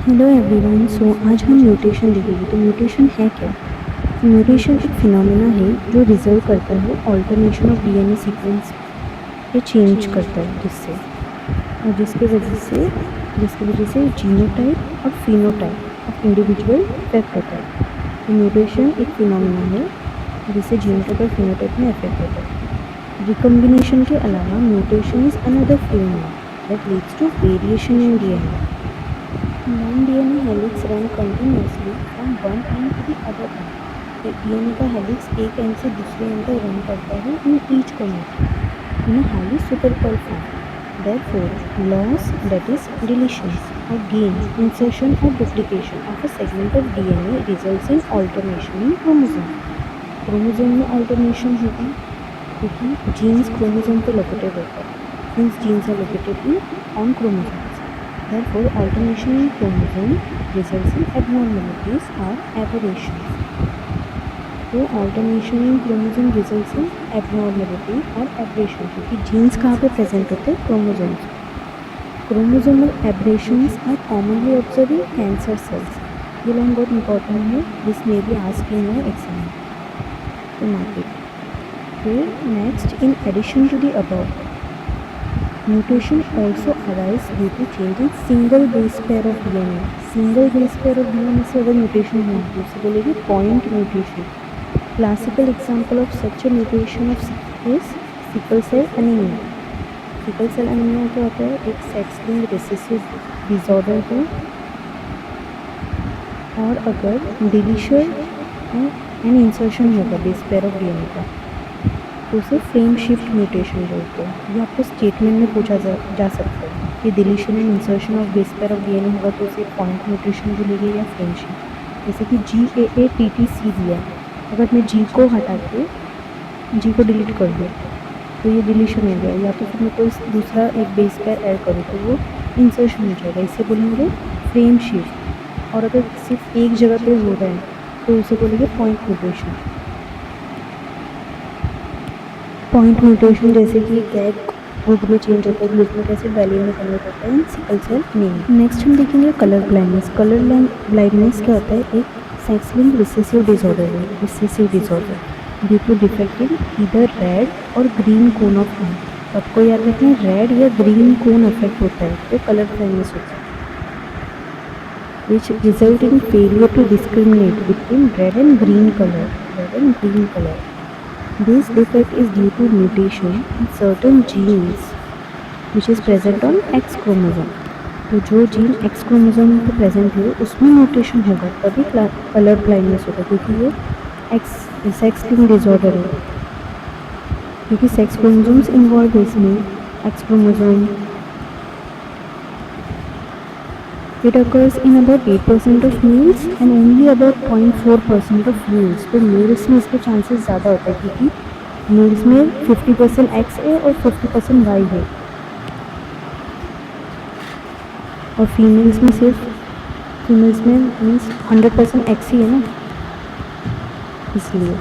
Hello everyone. आज हम mutation देखेंगे। तो म्यूटेशन है क्या? म्यूटेशन एक फिनोमेना है जो रिजल्ट करता है ऑल्टरनेशन ऑफ डीएनए सीक्वेंस पे चेंज करता है, और जिसकी वजह से जीनोटाइप और फिनोटाइप ऑफ इंडिविजुअल इफेक्ट होता है। तो म्यूटेशन एक फिनोमेना है जिससे जीनोटाइप और फिनोटाइप में इफेक्ट होता है। रिकम्बिनेशन के अलावा mutation is another phenomena that leads to variation in DNA. Non-DNA helix run continuously from one end to the other end। एक DNA का हेलिक्स एक एंड से दूसरे एंड तक रन करता है in each chromatin in a highly superpole form। Therefore, loss, that is deletion or gain, insertion or duplication of a segment of DNA results in alternation in chromosome। Chromosome में alternation होगा क्योंकि jeans chromosome पे located होता है। Since genes are located on chromosomes, therefore alternation in chromosome results in abnormalities or aberrations। तो alternation in chromosome results in abnormality or aberration क्योंकि genes कहाँ पे present होते हैं? chromosomes। Chromosomal aberrations are commonly observed in cancer cells। ये line बहुत important है, this may be asked in your exam, तो mark it। फिर next, in addition to the above, mutation also arises due to change in single base pair of DNA। Single base pair of DNA से अगर mutation हो तो उसे बोलेंगे point mutation. Classical example of such a mutation of is sickle cell anaemia. Sickle cell anaemia क्या होता है? एक सेक्स लिंक्ड रिसेसिव डिसऑर्डर है, और अगर डिलीशन एंड इंसर्शन होगा बेस पेयर ऑफ DNA का तो उसे फ्रेम शिफ्ट म्यूटेशन बोलते हैं। ये आपको स्टेटमेंट में पूछा जा सकता है कि deletion and insertion of base pair of DNA होगा तो उसे पॉइंट म्यूटेशन बोलेंगे या फ्रेम शिफ्ट। जैसे कि GAATTC दिया, अगर मैं G को हटा के G को डिलीट कर दूँ तो ये डिलीशन हो गया, या तो फिर मैं कोई दूसरा एक बेस पेयर ऐड करूँ तो वो इंसर्शन हो जाएगा, इसे बोलेंगे फ्रेम शिफ्ट। और अगर सिर्फ एक जगह पे हो रहा है तो उसे बोलेंगे पॉइंट म्यूटेशन। पॉइंट म्यूटेशन जैसे कि गैग ग्रुप में चेंज होता है, ग्लूकोनिक एसिड वैलिन में कन्वर्ट होता है in sickle cell anaemia. Next हम देखेंगे कलर ब्लाइंडनेस। कलर ब्लाइंडनेस क्या होता है? एक सेक्स लिंक्ड रिसेसिव डिसऑर्डर है, recessive disorder due to defect in either red or green cone of eye. तो आपको याद रखना है रेड या ग्रीन कोन अफेक्ट होता है तो कलर ब्लाइंडनेस होता है, which result in failure to discriminate between red and green color। This defect is due to mutation in certain genes which is present on X chromosome। तो जो gene X chromosome पे present है उसमें mutation होगा तभी colour blindness होगा, क्योंकि ये सेक्स लिंक्ड डिसऑर्डर है, क्योंकि सेक्स क्रोमोसोम्स इन्वॉल्व है इसमें। X chromosome it occurs in about 8% of males and only about 0.4% of females। तो मेल्स में इसके चांसेस ज़्यादा होता है क्योंकि मेल्स में 50% X है और 50% Y है, और फीमेल्स में मीन्स 100% X ही है ना, इसलिए।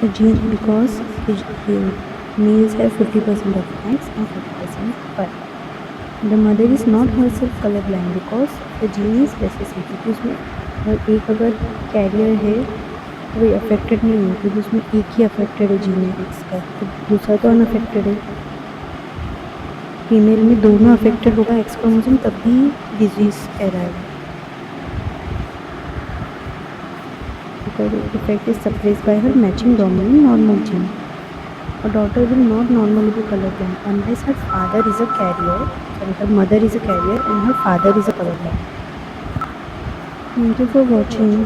Because males have 50% of X and 50% Y। The mother is not herself colorblind because the gene is recessive। क्योंकि उसमें अगर कैरियर है तो वो अफेक्टेड नहीं है, क्योंकि उसमें एक ही अफेक्टेड है जीन X का, तो दूसरा तो अनअफेक्टेड है। फीमेल में दोनों अफेक्टेड होगा X क्रोमोसोम तब भी disease arrive. The effect is suppressed by her matching dominant normal gene। A daughter will not normally be colorblind unless her mother is a carrier and her father is a colorblind। Thank you for watching।